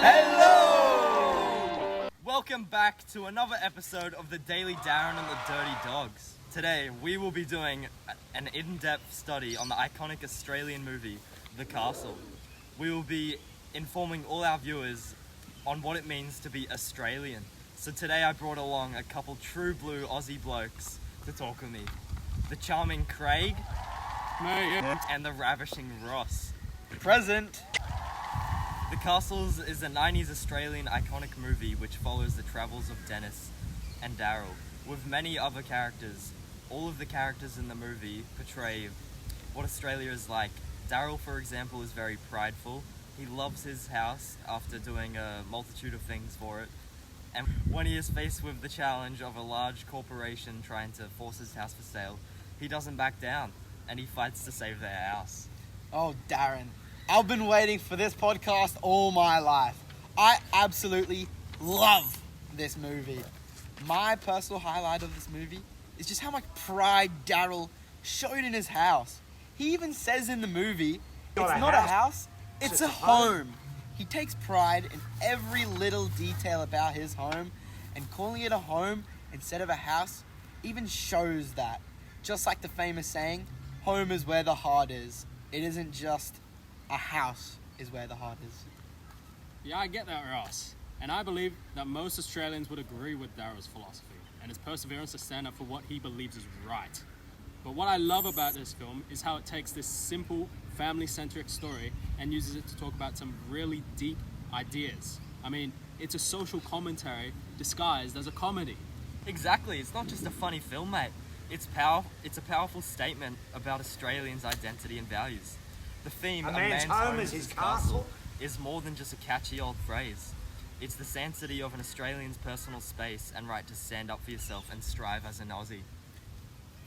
Hello! Welcome back to another episode of the Daily Darren and the Dirty Dogs. Today we will be doing an in-depth study on the iconic Australian movie, The Castle. We will be informing all our viewers on what it means to be Australian. So today I brought along a couple true blue Aussie blokes to talk with me. The charming Craig and the ravishing Ross. Present. The Castles is a 90s Australian iconic movie which follows the travels of Dennis and Darryl, with many other characters. All of the characters in the movie portray what Australia is like. Darryl, for example, is very prideful. He loves his house after doing a multitude of things for it. And when he is faced with the challenge of a large corporation trying to force his house for sale, he doesn't back down and he fights to save their house. Oh, Darren, I've been waiting for this podcast all my life. I absolutely love this movie. My personal highlight of this movie is just how much pride Darryl showed in his house. He even says in the movie, it's not a house, it's a home. He takes pride in every little detail about his home, and calling it a home instead of a house even shows that. Just like the famous saying, home is where the heart is. It isn't just a house is where the heart is. Yeah, I get that, Ross. And I believe that most Australians would agree with Darryl's philosophy and his perseverance to stand up for what he believes is right. But what I love about this film is how it takes this simple, family-centric story and uses it to talk about some really deep ideas. I mean, it's a social commentary disguised as a comedy. Exactly, it's not just a funny film, mate. It's a powerful statement about Australians' identity and values. The theme, a man's home is his castle, is more than just a catchy old phrase. It's the sanctity of an Australian's personal space and right to stand up for yourself and strive as an Aussie.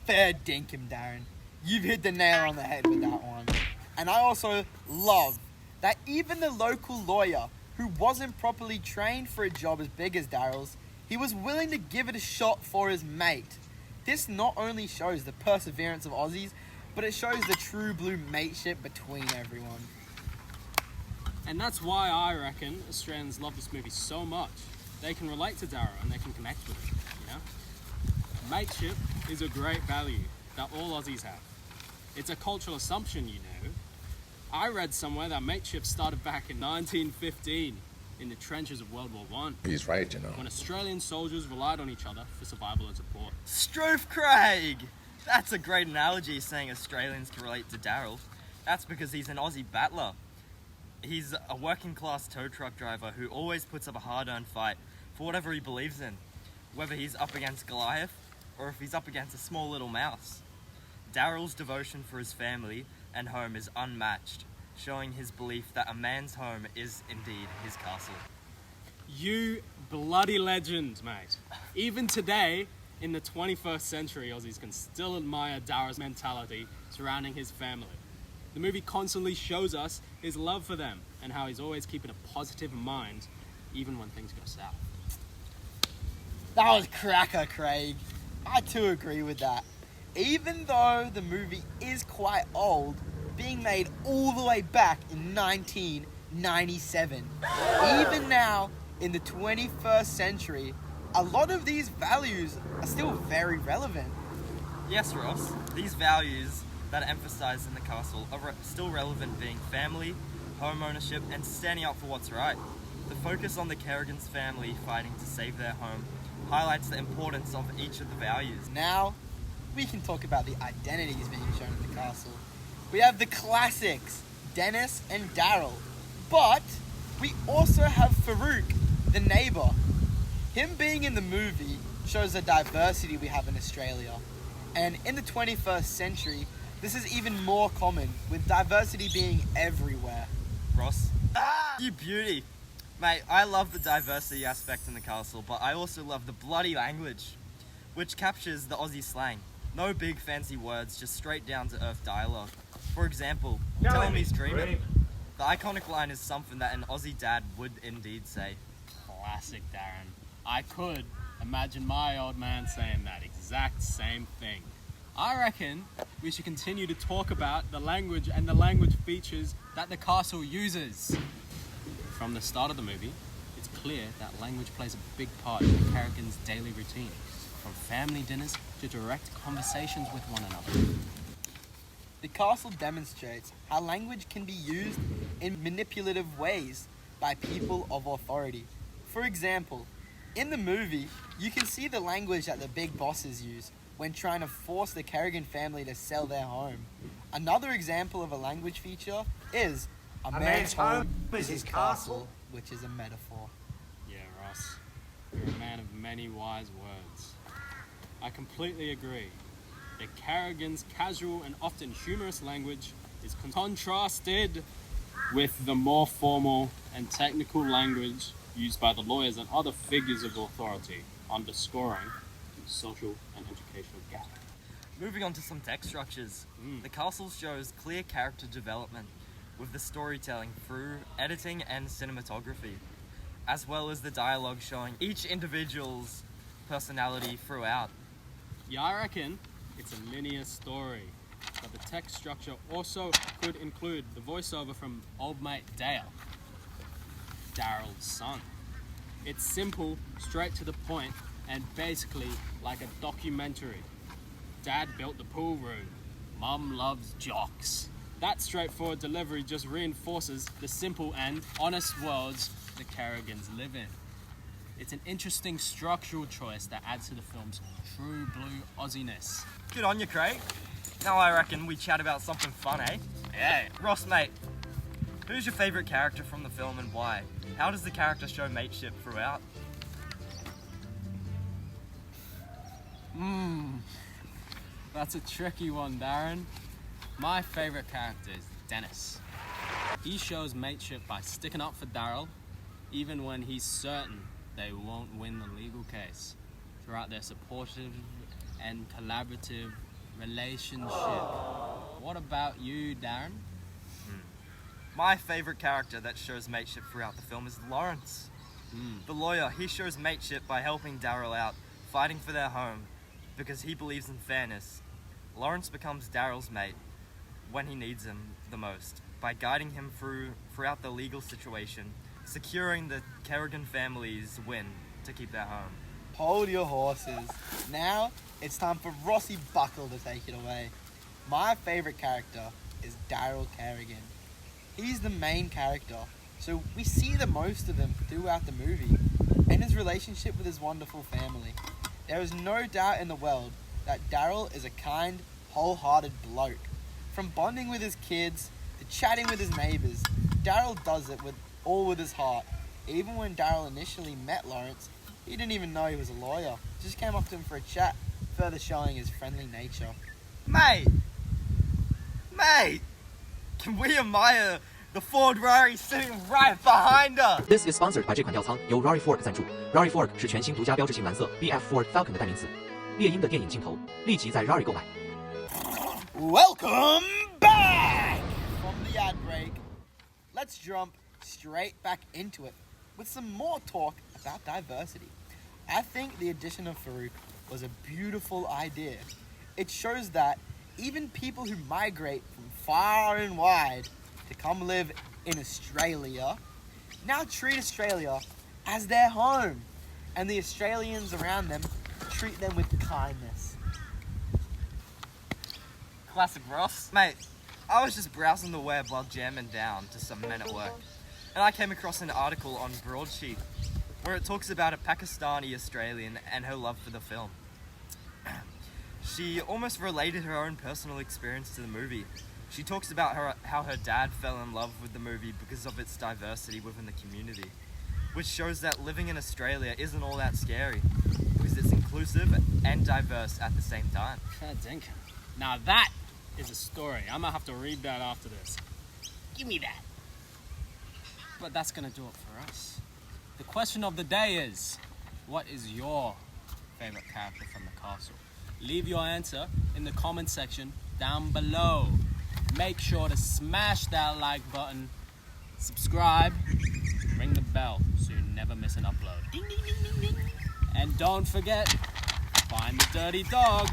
Fair dinkum, Darren. You've hit the nail on the head with that one. And I also love that even the local lawyer, who wasn't properly trained for a job as big as Darryl's, he was willing to give it a shot for his mate. This not only shows the perseverance of Aussies, but it shows the true blue mateship between everyone. And that's why I reckon Australians love this movie so much. They can relate to Darryl and they can connect with him, you know? Mateship is a great value that all Aussies have. It's a cultural assumption, you know. I read somewhere that mateship started back in 1915 in the trenches of World War I. He's right, you know. When Australian soldiers relied on each other for survival and support. Stroof Craig! That's a great analogy, saying Australians can relate to Darryl. That's because he's an Aussie battler. He's a working class tow truck driver who always puts up a hard-earned fight for whatever he believes in, whether he's up against Goliath or if he's up against a small little mouse. Darryl's devotion for his family and home is unmatched, showing his belief that a man's home is indeed his castle. You bloody legend, mate. Even today, in the 21st century, Aussies can still admire Darryl's mentality surrounding his family. The movie constantly shows us his love for them and how he's always keeping a positive mind, even when things go south. That was cracker, Craig. I too agree with that. Even though the movie is quite old, being made all the way back in 1997. Even now, in the 21st century, a lot of these values are still very relevant. Yes, Ross, these values that are emphasised in The Castle are still relevant, being family, home ownership, and standing up for what's right. The focus on the Kerrigan's family fighting to save their home highlights the importance of each of the values. Now, we can talk about the identities being shown in The Castle. We have the classics, Dennis and Darryl. But we also have Farouk, the neighbour. Him being in the movie shows the diversity we have in Australia. And in the 21st century, this is even more common, with diversity being everywhere. Ross? You beauty! Mate, I love the diversity aspect in The Castle, but I also love the bloody language, which captures the Aussie slang. No big fancy words, just straight down to earth dialogue. For example, tell him he's dreaming. The iconic line is something that an Aussie dad would indeed say. Classic Darren. I could imagine my old man saying that exact same thing. I reckon we should continue to talk about the language and the language features that the castle uses. From the start of the movie, it's clear that language plays a big part in the Carrigan's daily routine, from family dinners to direct conversations with one another. The castle demonstrates how language can be used in manipulative ways by people of authority. For example, in the movie, you can see the language that the big bosses use when trying to force the Kerrigan family to sell their home. Another example of a language feature is a man's home is his castle, which is a metaphor. Yeah, Ross, you're a man of many wise words. I completely agree. The Carrigan's casual and often humorous language is contrasted with the more formal and technical language used by the lawyers and other figures of authority, underscoring the social and educational gap. Moving on to some text structures. The castle shows clear character development with the storytelling through editing and cinematography, as well as the dialogue showing each individual's personality throughout. Yeah, I reckon it's a linear story, but the text structure also could include the voiceover from old mate Dale, Daryl's son. It's simple, straight to the point, and basically like a documentary. Dad built the pool room. Mum loves jocks. That straightforward delivery just reinforces the simple and honest worlds the Carrigans live in. It's an interesting structural choice that adds to the film's true blue Aussiness. Good on you, Craig. Now I reckon we chat about something fun, eh? Yeah. Ross, mate, who's your favourite character from the film and why? How does the character show mateship throughout? That's a tricky one, Darren. My favourite character is Dennis. He shows mateship by sticking up for Daryl, even when he's certain they won't win the legal case, throughout their supportive and collaborative relationship. What about you, Darren? My favourite character that shows mateship throughout the film is Lawrence. The lawyer, he shows mateship by helping Daryl out, fighting for their home, because he believes in fairness. Lawrence becomes Daryl's mate when he needs him the most, by guiding him throughout the legal situation, securing the Kerrigan family's win to keep their home. Hold your horses. Now it's time for Rossi Buckle to take it away. My favourite character is Daryl Kerrigan. He's the main character, so we see the most of him throughout the movie, and his relationship with his wonderful family. There is no doubt in the world that Daryl is a kind, wholehearted bloke. From bonding with his kids to chatting with his neighbours, Daryl does it with his heart. Even when Daryl initially met Lawrence, he didn't even know he was a lawyer. Just came up to him for a chat, further showing his friendly nature. Mate! Can we admire the Ford Rari sitting right behind us? This is sponsored by 这款吊舱由 Rari Fork 赞助。Rari Fork 是全新独家标志性蓝色 BF Ford Falcon 的代名词。猎鹰的电影镜头，立即在 Rari 购买。Welcome back from the ad break. Let's jump straight back into it with some more talk about diversity. I think the addition of Farouk was a beautiful idea. It shows that even people who migrate from far and wide to come live in Australia now treat Australia as their home, and the Australians around them treat them with kindness. Classic Ross. Mate, I was just browsing the web while jamming down to some men at work, and I came across an article on Broadsheet where it talks about a Pakistani Australian and her love for the film. She almost related her own personal experience to the movie. She talks about how her dad fell in love with the movie because of its diversity within the community, which shows that living in Australia isn't all that scary, because it's inclusive and diverse at the same time. Fair dinkum. Now that is a story. I'm gonna have to read that after this. Give me that. But that's gonna do it for us. The question of the day is, what is your favorite character from the castle? Leave your answer in the comment section down below. Make sure to smash that like button, subscribe, ring the bell so you never miss an upload. Ding, ding, ding, ding, ding. And don't forget, find the dirty dog.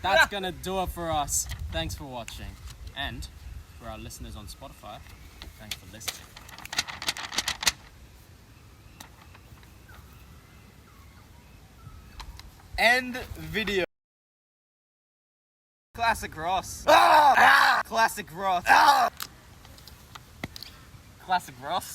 That's gonna do it for us. Thanks for watching. And for our listeners on Spotify, thanks for listening. End video. Classic Ross. Ah! Classic Ross. Ah! Classic Ross.